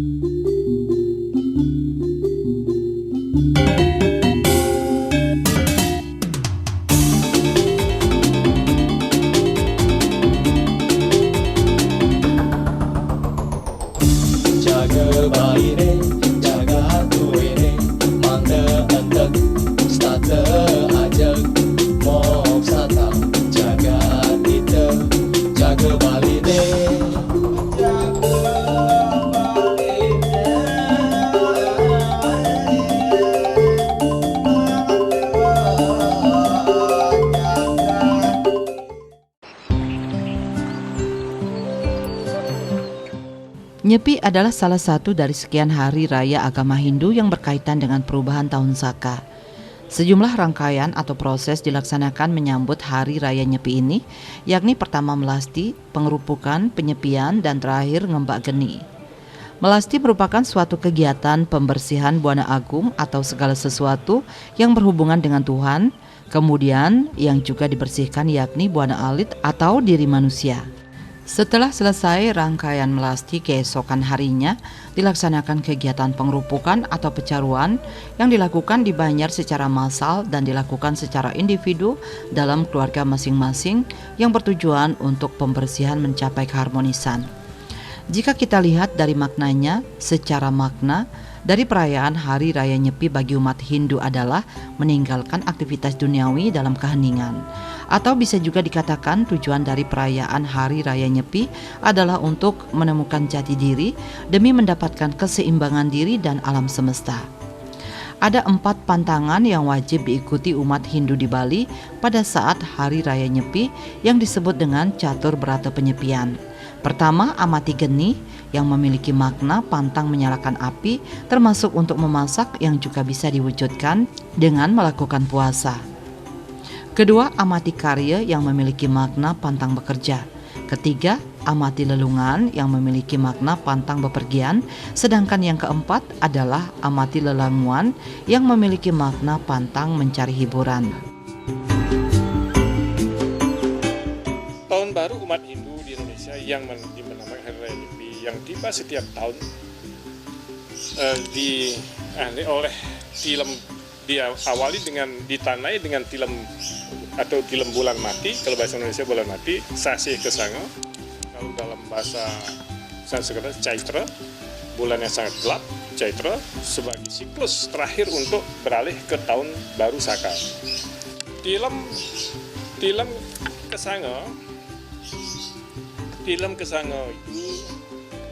Jaga baire, jaga hatuene, mangga entek, stata ajak, mok sata, jaga kita, jaga baline. Nyepi adalah salah satu dari sekian hari raya agama Hindu yang berkaitan dengan perubahan tahun Saka. Sejumlah rangkaian atau proses dilaksanakan menyambut hari raya Nyepi ini, yakni pertama melasti, pengerupukan, penyepian, dan terakhir ngembak geni. Melasti merupakan suatu kegiatan pembersihan buana agung atau segala sesuatu yang berhubungan dengan Tuhan, kemudian yang juga dibersihkan yakni buana alit atau diri manusia. Setelah selesai rangkaian melasti, keesokan harinya dilaksanakan kegiatan pengerupukan atau pecaruan yang dilakukan di Banjar secara massal dan dilakukan secara individu dalam keluarga masing-masing yang bertujuan untuk pembersihan mencapai keharmonisan. Jika kita lihat dari maknanya, secara makna dari perayaan Hari Raya Nyepi bagi umat Hindu adalah meninggalkan aktivitas duniawi dalam keheningan. Atau bisa juga dikatakan tujuan dari perayaan Hari Raya Nyepi adalah untuk menemukan jati diri demi mendapatkan keseimbangan diri dan alam semesta. Ada 4 pantangan yang wajib diikuti umat Hindu di Bali pada saat Hari Raya Nyepi yang disebut dengan Catur Berata Penyepian. Pertama, amati geni yang memiliki makna pantang menyalakan api, termasuk untuk memasak yang juga bisa diwujudkan dengan melakukan puasa. Kedua, amati karya yang memiliki makna pantang bekerja. Ketiga, amati lelungan yang memiliki makna pantang bepergian. Sedangkan yang keempat adalah amati lelanguan yang memiliki makna pantang mencari hiburan. Tahun baru umat Hindu di Indonesia yang dinamakan Hari Raya Nyepi yang tiba setiap tahun diawali dengan ditanai dengan tilem atau tilem bulan mati, kalau bahasa Indonesia bulan mati, sasih kesango. Kalau dalam bahasa Sanskerta Chaitra, bulan yang sangat gelap, Chaitra, sebagai siklus terakhir untuk beralih ke tahun baru Saka. Tilem kesango itu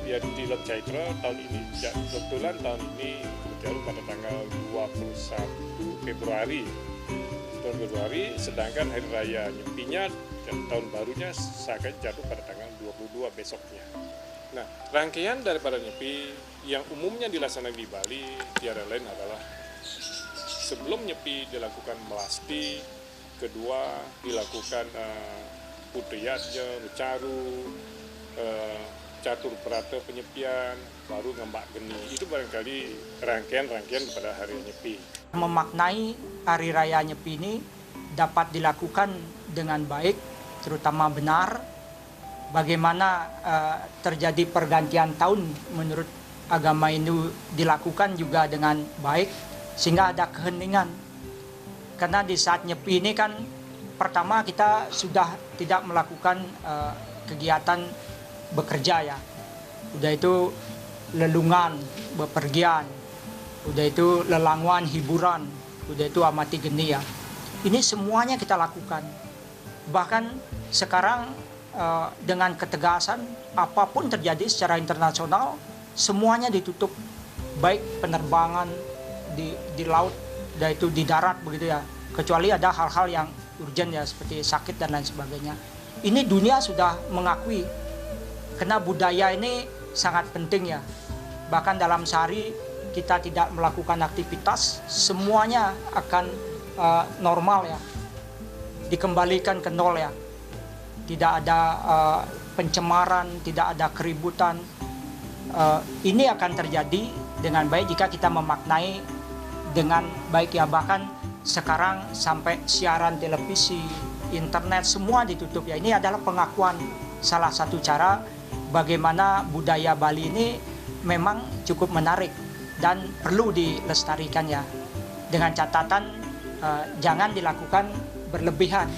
ya tilem Chaitra tahun ini. Kebetulan tahun ini jatuh pada tanggal 21 Februari, sedangkan hari raya Nyepinya tahun barunya Saka jatuh pada tanggal 22 besoknya. Nah, rangkaian daripada Nyepi yang umumnya dilaksanakan di Bali tiada lain adalah sebelum Nyepi dilakukan melasti, kedua dilakukan putriyatnya, mecaru, Catur Berata Penyepian, baru ngembak geni. Itu barangkali rangkaian pada hari Nyepi. Memaknai Hari Raya Nyepi ini dapat dilakukan dengan baik, terutama benar. Bagaimana terjadi pergantian tahun menurut agama Hindu dilakukan juga dengan baik, sehingga ada keheningan. Karena di saat Nyepi ini kan pertama kita sudah tidak melakukan kegiatan bekerja ya, udah itu lelungan, bepergian, udah itu lelanguan, hiburan, udah itu amati geni ya. Ini semuanya kita lakukan. Bahkan sekarang dengan ketegasan apapun terjadi secara internasional, semuanya ditutup, baik penerbangan di laut, udah itu di darat begitu ya. Kecuali ada hal-hal yang urgent ya, seperti sakit dan lain sebagainya. Ini dunia sudah mengakui. Karena budaya ini sangat penting ya. Bahkan dalam sehari kita tidak melakukan aktivitas, semuanya akan normal ya. Dikembalikan ke nol ya. Tidak ada pencemaran, tidak ada keributan. Ini akan terjadi dengan baik jika kita memaknai dengan baik ya. Bahkan sekarang sampai siaran televisi, internet semua ditutup ya. Ini adalah pengakuan salah satu cara bagaimana budaya Bali ini memang cukup menarik dan perlu dilestarikan ya. Dengan catatan jangan dilakukan berlebihan.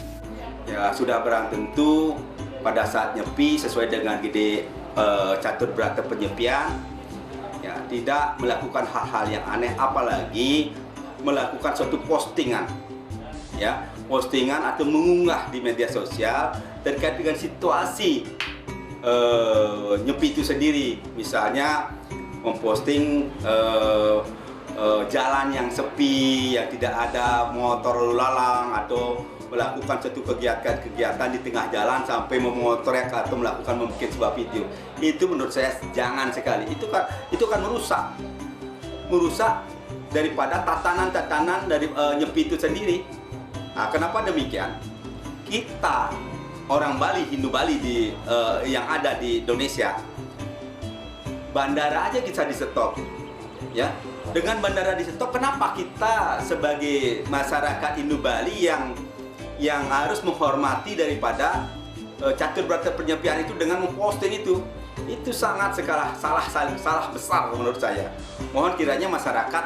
Ya sudah barang tentu pada saat nyepi sesuai dengan ide catur berata penyepian, ya tidak melakukan hal-hal yang aneh, apalagi melakukan suatu postingan, ya postingan atau mengunggah di media sosial terkait dengan situasi nyepi itu sendiri. Misalnya memposting jalan yang sepi, yang tidak ada motor lalu lalang, atau melakukan suatu kegiatan di tengah jalan sampai memotorek atau membuat sebuah video. Itu menurut saya jangan sekali. Itu kan merusak daripada tatanan dari nyepi itu sendiri. Nah, kenapa demikian? Kita orang Bali, Hindu Bali yang ada di Indonesia, bandara aja bisa di stop, ya. Dengan bandara di stop, kenapa kita sebagai masyarakat Hindu Bali yang harus menghormati daripada catur berata penyepian itu dengan memposting itu sangat salah besar menurut saya. Mohon kiranya masyarakat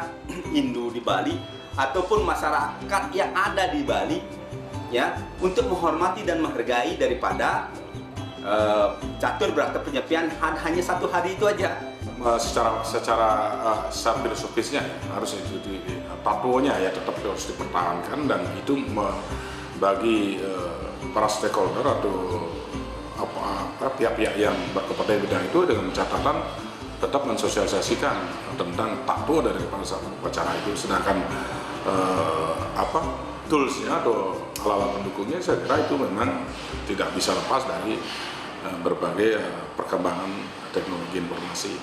Hindu di Bali ataupun masyarakat yang ada di Bali, ya, untuk menghormati dan menghargai daripada catur berata penyepian hanya satu hari itu aja. Secara filosofisnya harus itu tatonya ya tetap harus dipertahankan, dan itu bagi para stakeholder atau pihak-pihak yang berkepentingan bidang itu dengan catatan tetap mensosialisasikan tentang tato dari saat upacara itu. Sedangkan toolsnya atau alat pendukungnya saya kira itu memang tidak bisa lepas dari berbagai perkembangan teknologi informasi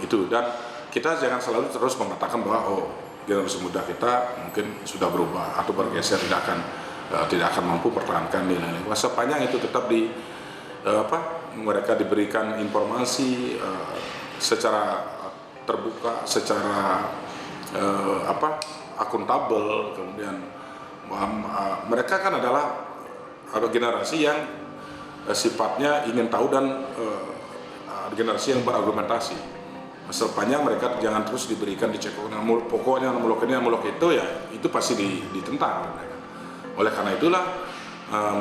itu. Dan kita jangan selalu terus mengatakan bahwa generasi muda kita mungkin sudah berubah atau bergeser, tidak akan mampu pertahankan nilai-nilai. Sepanjang itu tetap mereka diberikan informasi secara terbuka, secara akuntabel, kemudian mereka kan adalah generasi yang sifatnya ingin tahu dan generasi yang berargumentasi. Sepanjang mereka jangan terus diberikan dicekok, pokoknya muluk ini muluk itu, ya itu pasti ditentang mereka. Oleh karena itulah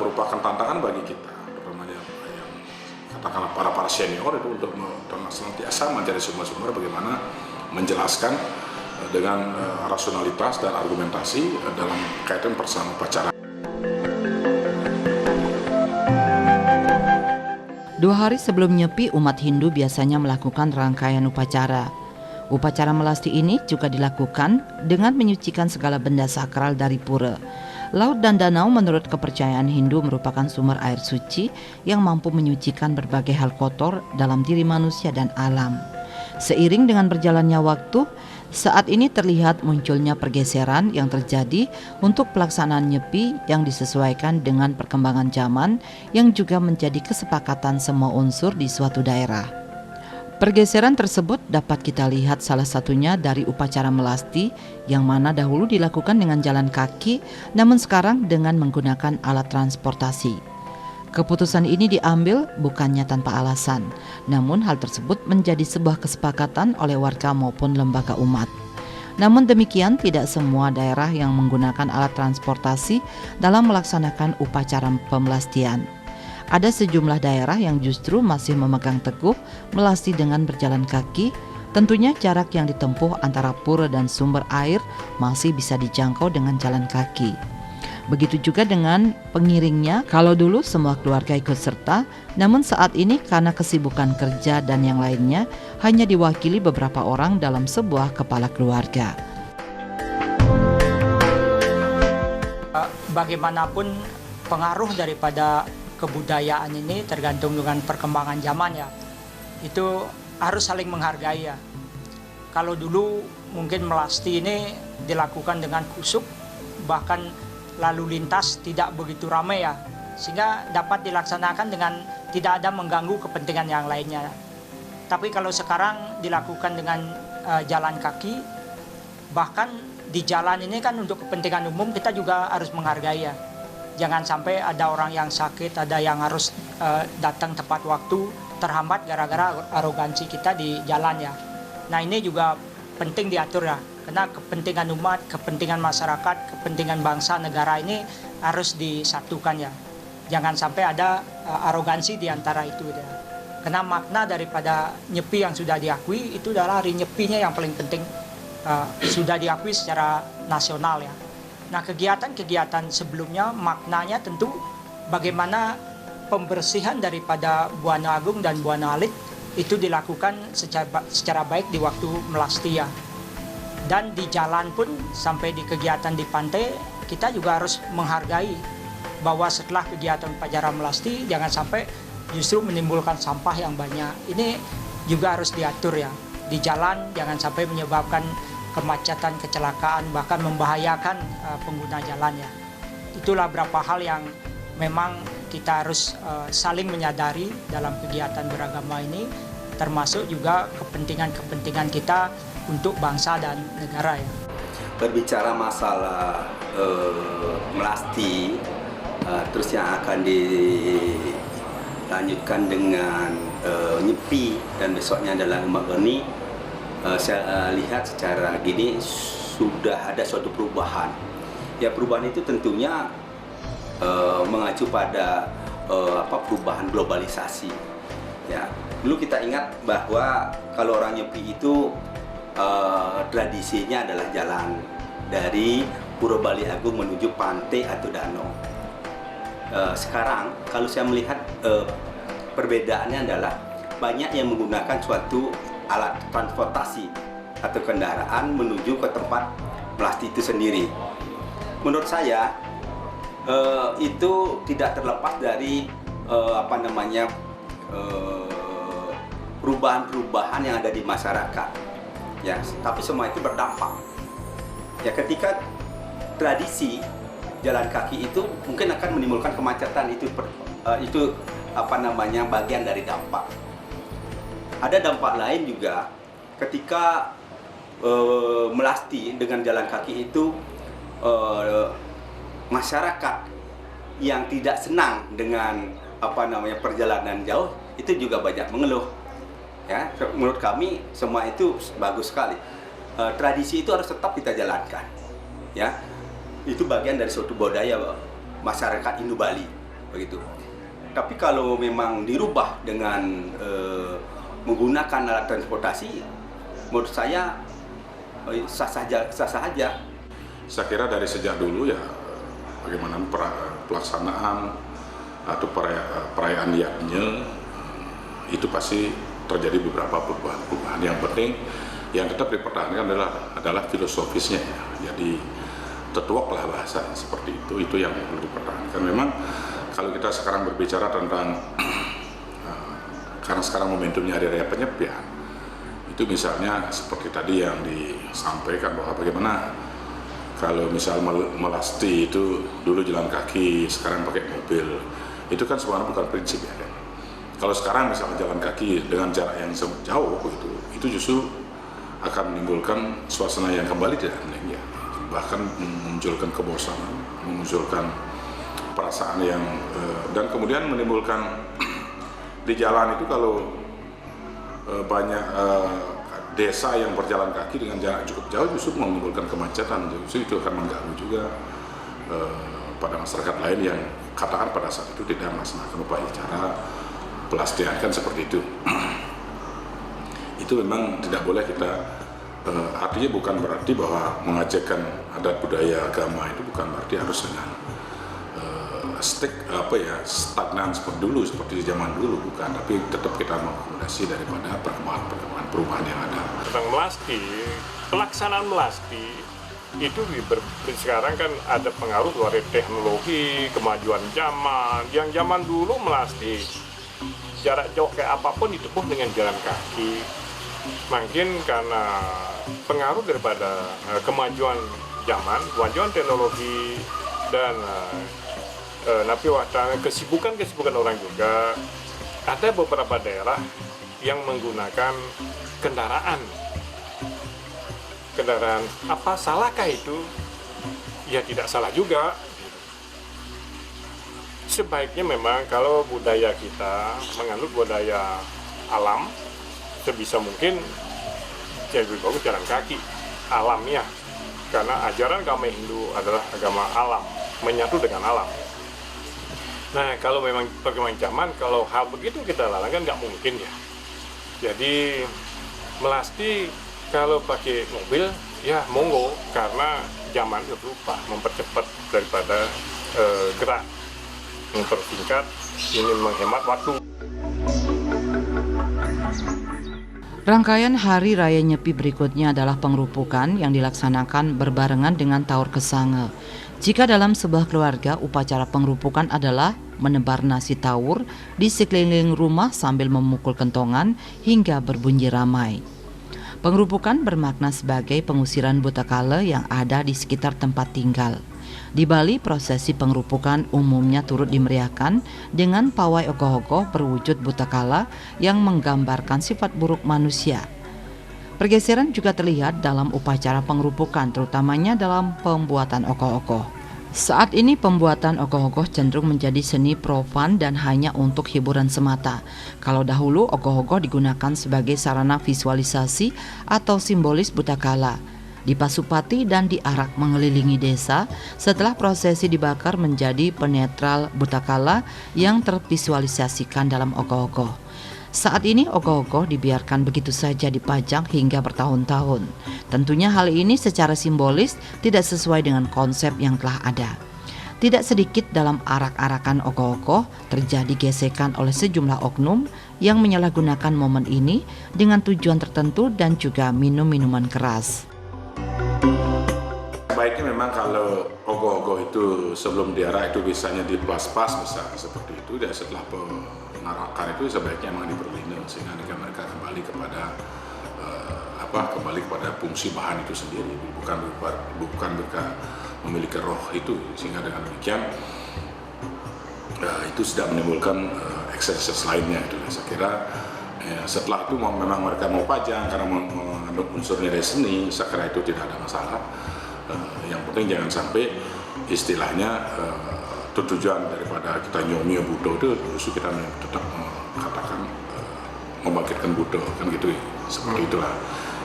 merupakan tantangan bagi kita, terutama yang katakanlah para senior itu untuk senantiasa mencari sumber-sumber bagaimana menjelaskan dengan rasionalitas dan argumentasi dalam kaitan pelaksanaan upacara. 2 hari sebelum Nyepi, umat Hindu biasanya melakukan rangkaian upacara. Upacara melasti ini juga dilakukan dengan menyucikan segala benda sakral dari pura. Laut dan danau menurut kepercayaan Hindu merupakan sumber air suci yang mampu menyucikan berbagai hal kotor dalam diri manusia dan alam. Seiring dengan berjalannya waktu, saat ini terlihat munculnya pergeseran yang terjadi untuk pelaksanaan Nyepi yang disesuaikan dengan perkembangan zaman yang juga menjadi kesepakatan semua unsur di suatu daerah. Pergeseran tersebut dapat kita lihat salah satunya dari upacara melasti yang mana dahulu dilakukan dengan jalan kaki, namun sekarang dengan menggunakan alat transportasi. Keputusan ini diambil bukannya tanpa alasan, namun hal tersebut menjadi sebuah kesepakatan oleh warga maupun lembaga umat. Namun demikian, tidak semua daerah yang menggunakan alat transportasi dalam melaksanakan upacara pemelastian. Ada sejumlah daerah yang justru masih memegang teguh melasti dengan berjalan kaki. Tentunya jarak yang ditempuh antara pura dan sumber air masih bisa dijangkau dengan jalan kaki. Begitu juga dengan pengiringnya, kalau dulu semua keluarga ikut serta, namun saat ini karena kesibukan kerja dan yang lainnya, hanya diwakili beberapa orang dalam sebuah kepala keluarga. Bagaimanapun pengaruh daripada kebudayaan ini tergantung dengan perkembangan zaman ya. Itu harus saling menghargai ya. Kalau dulu mungkin melasti ini dilakukan dengan kusuk, bahkan lalu lintas tidak begitu ramai ya, sehingga dapat dilaksanakan dengan tidak ada mengganggu kepentingan yang lainnya. Tapi kalau sekarang dilakukan dengan jalan kaki, bahkan di jalan ini kan untuk kepentingan umum, kita juga harus menghargai ya. Jangan sampai ada orang yang sakit, ada yang harus datang tepat waktu, terhambat gara-gara arogansi kita di jalan ya. Nah ini juga penting diatur ya, karena kepentingan umat, kepentingan masyarakat, kepentingan bangsa negara ini harus disatukan ya. Jangan sampai ada arogansi di antara itu ya. Karena makna daripada Nyepi yang sudah diakui itu adalah Hari Nyepinya yang paling penting, sudah diakui secara nasional ya. Nah kegiatan-kegiatan sebelumnya maknanya tentu bagaimana pembersihan daripada Buana Agung dan Buana Alit itu dilakukan secara baik di waktu melasti ya. Dan di jalan pun sampai di kegiatan di pantai kita juga harus menghargai bahwa setelah kegiatan upacara melasti jangan sampai justru menimbulkan sampah yang banyak. Ini juga harus diatur ya. Di jalan jangan sampai menyebabkan kemacetan, kecelakaan, bahkan membahayakan pengguna jalan ya. Itulah beberapa hal yang memang kita harus saling menyadari dalam kegiatan beragama ini, termasuk juga kepentingan-kepentingan kita untuk bangsa dan negara ya. Berbicara masalah melasti, terus yang akan dilanjutkan dengan Nyepi dan besoknya adalah Lembah Geni, saya lihat secara gini sudah ada suatu perubahan. Ya perubahan itu tentunya mengacu pada perubahan globalisasi. Ya, dulu kita ingat bahwa kalau orang Nyepi itu tradisinya adalah jalan dari Pura Bali Agung menuju pantai atau danau. Sekarang kalau saya melihat perbedaannya adalah banyak yang menggunakan suatu alat transportasi atau kendaraan menuju ke tempat melasti itu sendiri. Menurut saya itu tidak terlepas dari perubahan-perubahan yang ada di masyarakat. Ya, tapi semua itu berdampak. Ya, ketika tradisi jalan kaki itu mungkin akan menimbulkan kemacetan, itu bagian dari dampak. Ada dampak lain juga ketika melasti dengan jalan kaki itu masyarakat yang tidak senang dengan perjalanan jauh itu juga banyak mengeluh. Ya, menurut kami semua itu bagus sekali. Tradisi itu harus tetap kita jalankan. Ya, itu bagian dari suatu budaya masyarakat Indu Bali, begitu. Tapi kalau memang dirubah dengan menggunakan alat transportasi, menurut saya sah saja. Saya kira dari sejak dulu ya bagaimana pelaksanaan atau perayaan Yaknya itu pasti terjadi beberapa perubahan. Yang penting yang tetap dipertahankan adalah filosofisnya ya. Jadi tetuaklah bahasa seperti itu yang perlu dipertahankan. Memang kalau kita sekarang berbicara tentang karena sekarang momentumnya Hari Raya Penyepian, itu misalnya seperti tadi yang disampaikan bahwa bagaimana kalau misal melasti itu dulu jalan kaki, sekarang pakai mobil, itu kan sebenarnya bukan prinsip ya kan. Kalau sekarang misalnya jalan kaki dengan jarak yang jauh itu justru akan menimbulkan suasana yang kembali tidak hening ya, bahkan memunculkan kebosanan, memunculkan perasaan yang dan kemudian menimbulkan di jalan itu kalau banyak desa yang berjalan kaki dengan jarak cukup jauh justru menimbulkan kemacetan, justru itu akan mengganggu juga pada masyarakat lain yang katakan pada saat itu tidak melaksanakan upacara pelastian kan seperti itu. Itu memang tidak boleh kita artinya bukan berarti bahwa mengajarkan adat budaya agama itu bukan berarti harus dengan stagnan seperti dulu, seperti zaman dulu, bukan, tapi tetap kita mengakomodasi daripada perkembangan perubahan yang ada. Tentang melasti, pelaksanaan melasti itu sekarang kan ada pengaruh dari teknologi, kemajuan zaman. Yang zaman dulu melasti jarak jauh kayak apapun ditempuh dengan jalan kaki. Mungkin karena pengaruh daripada kemajuan zaman, kemajuan teknologi dan kesibukan orang juga, ada beberapa daerah yang menggunakan kendaraan apa salahkah itu? Ya tidak salah juga. sebaiknya memang kalau budaya kita menganut budaya alam, sebisa mungkin lebih bagus jalan kaki alamiah, karena ajaran agama Hindu adalah agama alam, menyatu dengan alam. Nah, kalau memang perkembangan zaman, kalau hal begitu kita larang kan nggak mungkin ya. Jadi melasti kalau pakai mobil ya monggo, karena zaman itu berubah, mempercepat daripada gerak, mempersingkat, ini menghemat waktu. Rangkaian Hari Raya Nyepi berikutnya adalah pengerupukan yang dilaksanakan berbarengan dengan Taur Kesange. Jika dalam sebuah keluarga, upacara pengerupukan adalah menebar nasi tawur di sekeliling rumah sambil memukul kentongan hingga berbunyi ramai. Pengerupukan bermakna sebagai pengusiran butakala yang ada di sekitar tempat tinggal. Di Bali, prosesi pengerupukan umumnya turut dimeriahkan dengan pawai ogoh-ogoh berwujud butakala yang menggambarkan sifat buruk manusia. Pergeseran juga terlihat dalam upacara pengerupukan, terutamanya dalam pembuatan ogoh-ogoh. Saat ini pembuatan ogoh-ogoh cenderung menjadi seni profan dan hanya untuk hiburan semata. Kalau dahulu ogoh-ogoh digunakan sebagai sarana visualisasi atau simbolis butakala. Dipasupati dan diarak mengelilingi desa, setelah prosesi dibakar menjadi penetral butakala yang tervisualisasikan dalam ogoh-ogoh. Saat ini ogoh-ogoh dibiarkan begitu saja dipajang hingga bertahun-tahun. Tentunya hal ini secara simbolis tidak sesuai dengan konsep yang telah ada. Tidak sedikit dalam arak-arakan ogoh-ogoh terjadi gesekan oleh sejumlah oknum yang menyalahgunakan momen ini dengan tujuan tertentu dan juga minum minuman keras. Baiknya memang kalau ogoh-ogoh itu sebelum diarak itu bisanya dipas-pas misalnya seperti itu, dan setelah pengarakan itu sebaiknya memang diperlindungi sehingga mereka kembali kepada kembali kepada fungsi bahan itu sendiri, bukan mereka memiliki roh itu, sehingga dengan demikian itu sudah menimbulkan ekses lainnya itu. Saya kira setelah itu memang mereka mau pajang karena mengandung unsur nilai seni, saya kira itu tidak ada masalah. Yang penting jangan sampai istilahnya tujuan daripada kita nyomi Buddha itu justru kita tetap mengatakan membangkitkan Buddha, kan gitu ya. Seperti itulah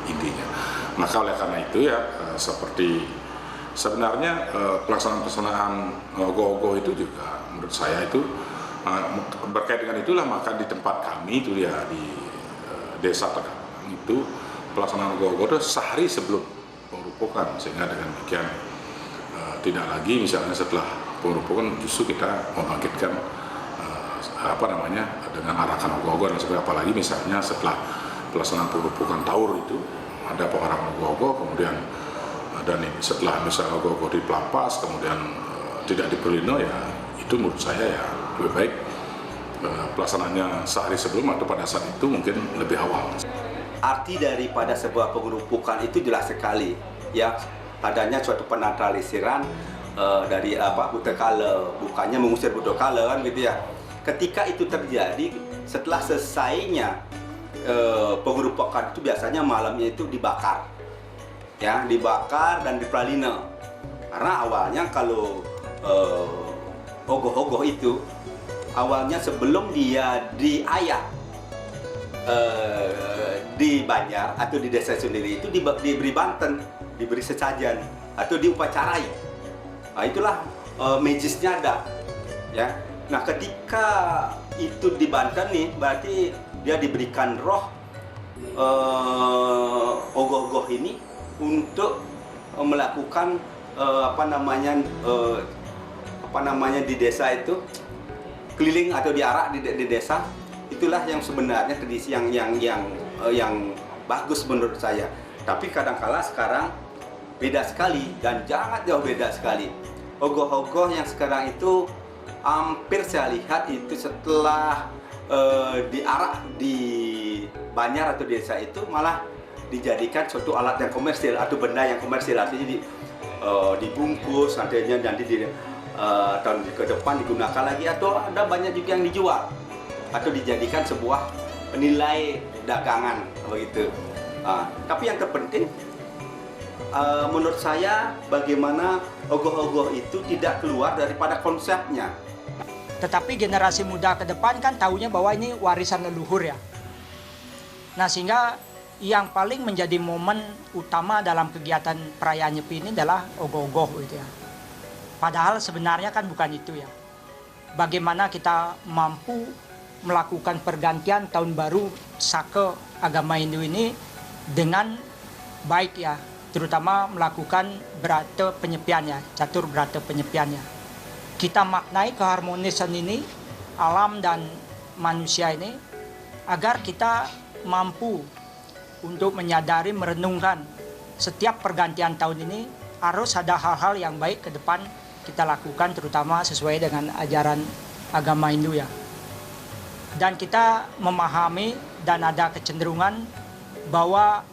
intinya. Maka oleh karena itu ya seperti sebenarnya pelaksanaan ogoh-ogoh itu juga menurut saya itu berkait dengan itulah, maka di tempat kami itu ya di desa Tegalang itu pelaksanaan ogoh-ogoh itu sehari sebelum pengerupukan, sehingga dengan demikian tidak lagi misalnya setelah pengerupukan justru kita membangkitkan dengan arakan ogoh-ogoh dan sebagainya. Apalagi misalnya setelah pelaksanaan pengerupukan Taur itu ada pengarakan ogoh-ogoh, kemudian dan setelah misalnya ogoh-ogoh dipelapas kemudian tidak diperlindungi, ya itu menurut saya ya lebih baik pelaksanaannya sehari sebelum atau pada saat itu mungkin lebih awal. Arti daripada sebuah pengerupukan itu jelas sekali ya, adanya suatu penetralisiran dari butakala, bukannya mengusir butakala kan gitu ya. Ketika itu terjadi setelah selesainya pengerupukan itu biasanya malamnya itu dibakar ya, dibakar dan dipralina. Karena awalnya kalau ogoh-ogoh itu awalnya sebelum dia diayak di Banjar atau di desa sendiri itu diberi banten, diberi sesajen atau diupacarai. Nah, itulah magisnya ada ya. Nah, ketika itu di Banten nih berarti dia diberikan roh ogoh-ogoh ini untuk melakukan di desa itu keliling atau diarak di desa. Itulah yang sebenarnya tradisi yang bagus menurut saya. Tapi kadang-kala sekarang beda sekali dan sangat jauh beda sekali. Ogoh-ogoh yang sekarang itu hampir saya lihat itu setelah diarak di Banjar atau desa itu malah dijadikan suatu alat yang komersil atau benda yang komersil, artinya dibungkus nantinya tahun ke depan digunakan lagi, atau ada banyak juga yang dijual atau dijadikan sebuah nilai dagangan begitu. Tapi yang terpenting menurut saya bagaimana ogoh-ogoh itu tidak keluar daripada konsepnya. Tetapi generasi muda ke depan kan tahunya bahwa ini warisan leluhur ya. Nah, sehingga yang paling menjadi momen utama dalam kegiatan perayaan Nyepi ini adalah ogoh-ogoh gitu ya. Padahal sebenarnya kan bukan itu ya. Bagaimana kita mampu melakukan pergantian tahun baru Saka agama Hindu ini dengan baik ya, terutama melakukan brata penyepian ya, catur brata penyepian ya. Kita maknai keharmonisan ini, alam dan manusia ini, agar kita mampu untuk menyadari, merenungkan setiap pergantian tahun ini harus ada hal-hal yang baik ke depan kita lakukan, terutama sesuai dengan ajaran agama Hindu ya. Dan kita memahami dan ada kecenderungan bahwa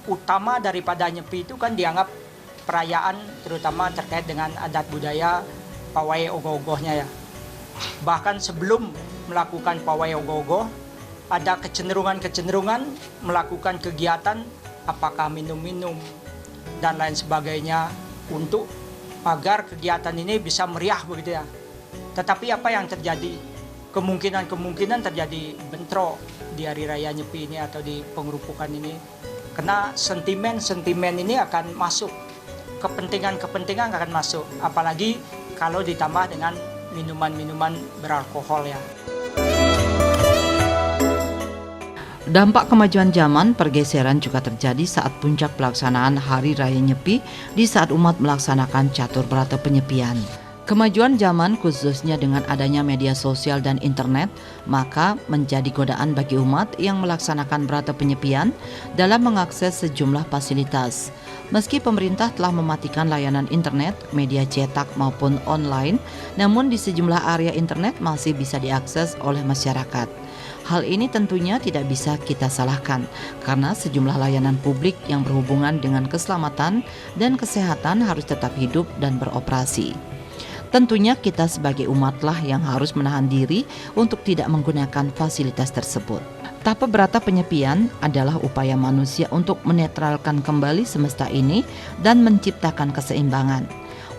utama daripada Nyepi itu kan dianggap perayaan terutama terkait dengan adat budaya pawai ogoh-ogohnya ya. Bahkan sebelum melakukan pawai ogoh-ogoh ada kecenderungan melakukan kegiatan apakah minum-minum dan lain sebagainya untuk agar kegiatan ini bisa meriah begitu ya. Tetapi apa yang terjadi? Kemungkinan terjadi bentrok di hari raya Nyepi ini atau di pengerupukan ini, karena sentimen ini akan masuk, kepentingan akan masuk, apalagi kalau ditambah dengan minuman beralkohol ya. Dampak kemajuan zaman, pergeseran juga terjadi saat puncak pelaksanaan Hari Raya Nyepi di saat umat melaksanakan catur brata penyepian. Kemajuan zaman khususnya dengan adanya media sosial dan internet, maka menjadi godaan bagi umat yang melaksanakan brata penyepian dalam mengakses sejumlah fasilitas. Meski pemerintah telah mematikan layanan internet, media cetak maupun online, namun di sejumlah area internet masih bisa diakses oleh masyarakat. Hal ini tentunya tidak bisa kita salahkan karena sejumlah layanan publik yang berhubungan dengan keselamatan dan kesehatan harus tetap hidup dan beroperasi. Tentunya kita sebagai umatlah yang harus menahan diri untuk tidak menggunakan fasilitas tersebut. Tapa brata penyepian adalah upaya manusia untuk menetralkan kembali semesta ini dan menciptakan keseimbangan.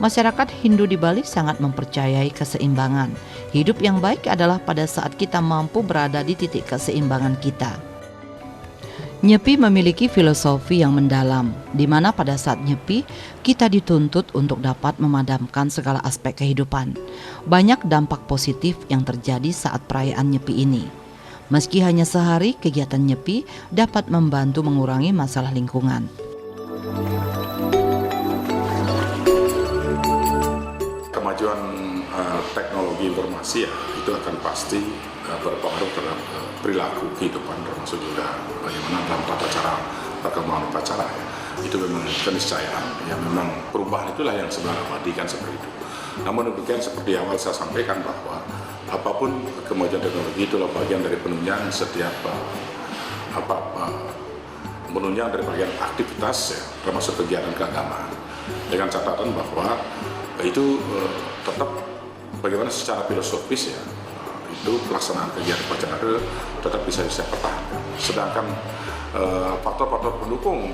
Masyarakat Hindu di Bali sangat mempercayai keseimbangan. Hidup yang baik adalah pada saat kita mampu berada di titik keseimbangan kita. Nyepi memiliki filosofi yang mendalam, di mana pada saat Nyepi, kita dituntut untuk dapat memadamkan segala aspek kehidupan. Banyak dampak positif yang terjadi saat perayaan Nyepi ini. Meski hanya sehari, kegiatan Nyepi dapat membantu mengurangi masalah lingkungan. Kemajuan teknologi informasi ya, itu akan pasti berpengaruh terhadap perilaku kehidupan, termasuk juga bagaimana dalam tata cara perkembangan upacara ya. Itu memang keniscayaan, ya memang perubahan itulah yang sebenarnya abadikan seperti itu. Namun demikian seperti awal saya sampaikan bahwa apapun kemajuan teknologi itulah bagian dari penunjang setiap menunjang dari bagian aktivitas ya, termasuk kegiatan keagamaan, dengan catatan bahwa itu tetap bagaimana secara filosofis ya, itu pelaksanaan kegiatan upacara tetap bisa dipertahankan. Sedangkan faktor-faktor pendukung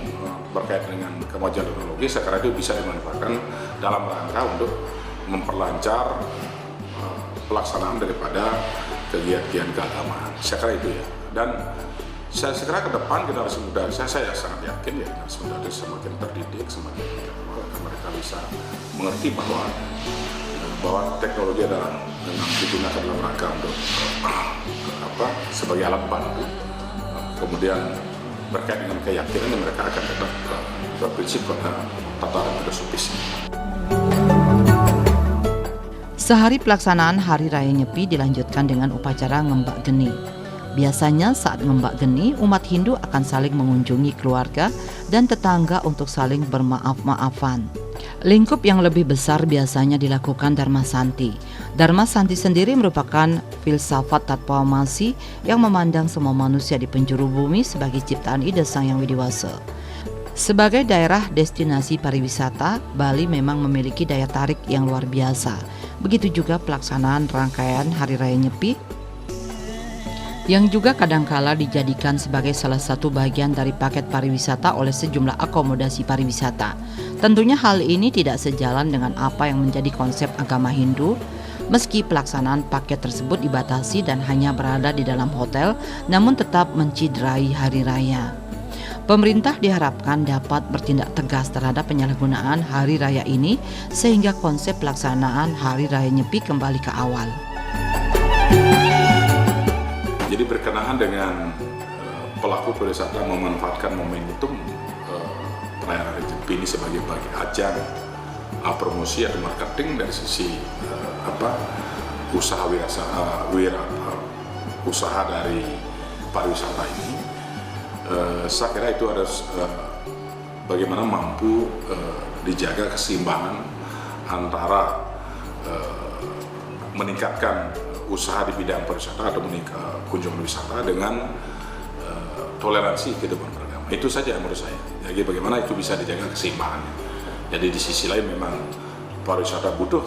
berkaitan dengan kemajuan teknologi saya kira itu bisa dimanfaatkan dalam rangka untuk memperlancar pelaksanaan daripada kegiatan keagamaan. Saya kira itu ya. Dan saya kira ke depan generasi muda saya sangat yakin ya, generasi muda itu semakin terdidik, semakin mereka bisa mengerti bahwa teknologi adalah memang digunakan dalam rangka untuk sebagai alat bantu. Kemudian berkait dengan keyakinan mereka akan tetap berprinsip pada tataran filosofis. Sehari pelaksanaan Hari Raya Nyepi dilanjutkan dengan upacara ngembak geni. Biasanya saat ngembak geni, umat Hindu akan saling mengunjungi keluarga dan tetangga untuk saling bermaaf-maafan. Lingkup yang lebih besar biasanya dilakukan Dharma Santi. Dharma Santi sendiri merupakan filsafat Tatpawamasi yang memandang semua manusia di penjuru bumi sebagai ciptaan ide Sang Yang Widiwasa. Sebagai daerah destinasi pariwisata, Bali memang memiliki daya tarik yang luar biasa. Begitu juga pelaksanaan rangkaian Hari Raya Nyepi yang juga kadangkala dijadikan sebagai salah satu bagian dari paket pariwisata oleh sejumlah akomodasi pariwisata. Tentunya hal ini tidak sejalan dengan apa yang menjadi konsep agama Hindu. Meski pelaksanaan paket tersebut dibatasi dan hanya berada di dalam hotel, namun tetap menciderai hari raya. Pemerintah diharapkan dapat bertindak tegas terhadap penyalahgunaan hari raya ini sehingga konsep pelaksanaan hari raya Nyepi kembali ke awal. Jadi berkenaan dengan pelaku pariwisata memanfaatkan momentum perayaan hari Nyepi ini sebagai ajang promosi atau marketing dari sisi usaha dari pariwisata ini, saya kira itu harus bagaimana mampu dijaga keseimbangan antara meningkatkan usaha di bidang pariwisata atau kunjungan wisata dengan toleransi kehidupan beragama. Itu saja menurut saya. Jadi bagaimana itu bisa dijaga keseimbangannya. Jadi di sisi lain memang pariwisata butuh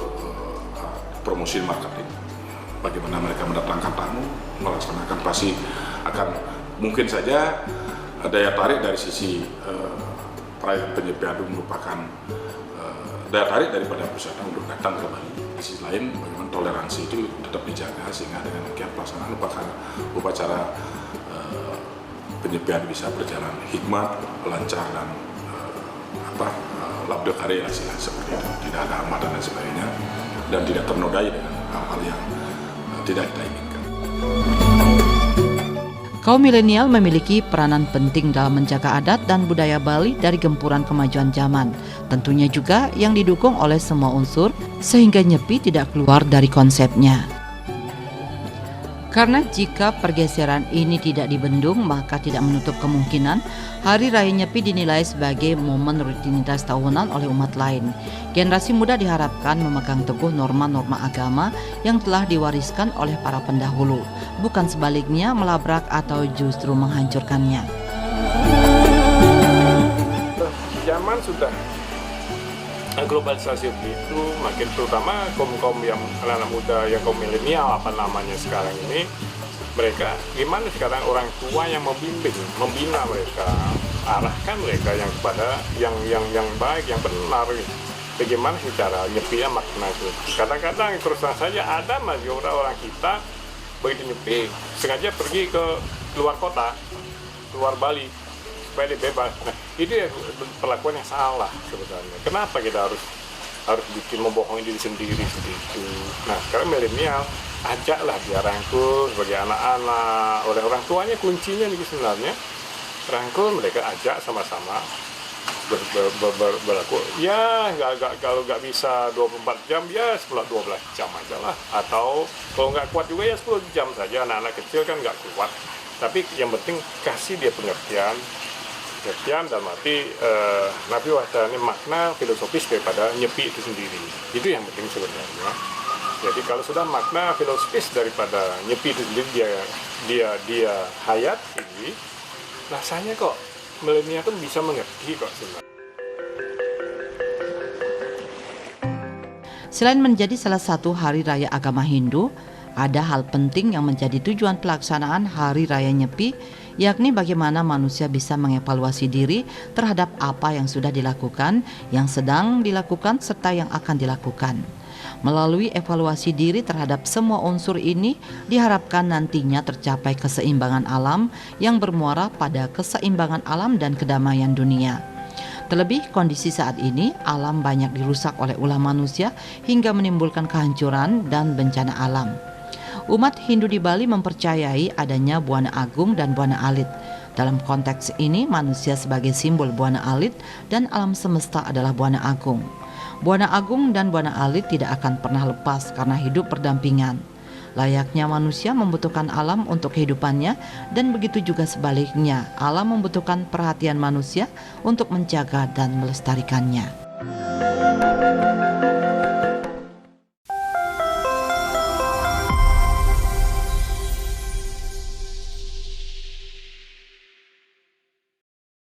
promosi marketing. Bagaimana mereka mendatangkan tamu, melaksanakan pasti akan mungkin saja daya tarik dari sisi perayaan Penyepian merupakan daya tarik daripada wisata untuk datang ke Bali. Di sisi lain bagaimana toleransi itu tetap dijaga sehingga dengan demikian pelaksanaan upacara Penyepian bisa berjalan hikmat, lancar dan labda karya seperti itu, tidak ada hambatan dan sebagainya, dan tidak ternodai dengan hal-hal yang tidak kita inginkan. Kaum milenial memiliki peranan penting dalam menjaga adat dan budaya Bali dari gempuran kemajuan zaman. Tentunya juga yang didukung oleh semua unsur sehingga Nyepi tidak keluar dari konsepnya. Karena jika pergeseran ini tidak dibendung, maka tidak menutup kemungkinan Hari Raya Nyepi dinilai sebagai momen rutinitas tahunan oleh umat lain. Generasi muda diharapkan memegang teguh norma-norma agama yang telah diwariskan oleh para pendahulu, bukan sebaliknya melabrak atau justru menghancurkannya. Zaman sudah globalisasi itu makin, terutama kaum yang anak muda, yang kaum milenial sekarang ini, mereka gimana sekarang orang tua yang membimbing, membina mereka, arahkan mereka yang kepada yang baik, yang benar. Bagaimana cara Nyepi makna itu? Kadang-kadang terus saja ada masih orang kita begitu Nyepi sengaja pergi ke luar kota, luar Bali, supaya dia bebas. Nah, itu ya perlakuan yang salah sebenarnya. Kenapa kita harus bikin membohongi diri sendiri seperti itu? Nah, sekarang milenial ajaklah dia rangkul sebagai anak-anak oleh orang tuanya. Kuncinya nih sebenarnya rangkul mereka, ajak sama-sama berlaku. Ya kalau nggak bisa 24 jam ya 12 jam aja lah, atau kalau nggak kuat juga ya 10 jam saja. Anak-anak kecil kan nggak kuat, tapi yang penting kasih dia pengertian dan arti Nabi Wahdani makna filosofis daripada Nyepi itu sendiri. Itu yang penting sebenarnya. Jadi kalau sudah makna filosofis daripada Nyepi itu sendiri dia hayati, rasanya kok milenial itu bisa mengerti kok sebenarnya. Selain menjadi salah satu hari raya agama Hindu, ada hal penting yang menjadi tujuan pelaksanaan Hari Raya Nyepi, yakni bagaimana manusia bisa mengevaluasi diri terhadap apa yang sudah dilakukan, yang sedang dilakukan, serta yang akan dilakukan. Melalui evaluasi diri terhadap semua unsur ini, diharapkan nantinya tercapai keseimbangan alam yang bermuara pada keseimbangan alam dan kedamaian dunia. Terlebih kondisi saat ini, alam banyak dirusak oleh ulah manusia hingga menimbulkan kehancuran dan bencana alam. Umat Hindu di Bali mempercayai adanya Buana Agung dan Buana Alit. Dalam konteks ini, manusia sebagai simbol Buana Alit dan alam semesta adalah Buana Agung. Buana Agung dan Buana Alit tidak akan pernah lepas karena hidup berdampingan. Layaknya manusia membutuhkan alam untuk kehidupannya, dan begitu juga sebaliknya, alam membutuhkan perhatian manusia untuk menjaga dan melestarikannya.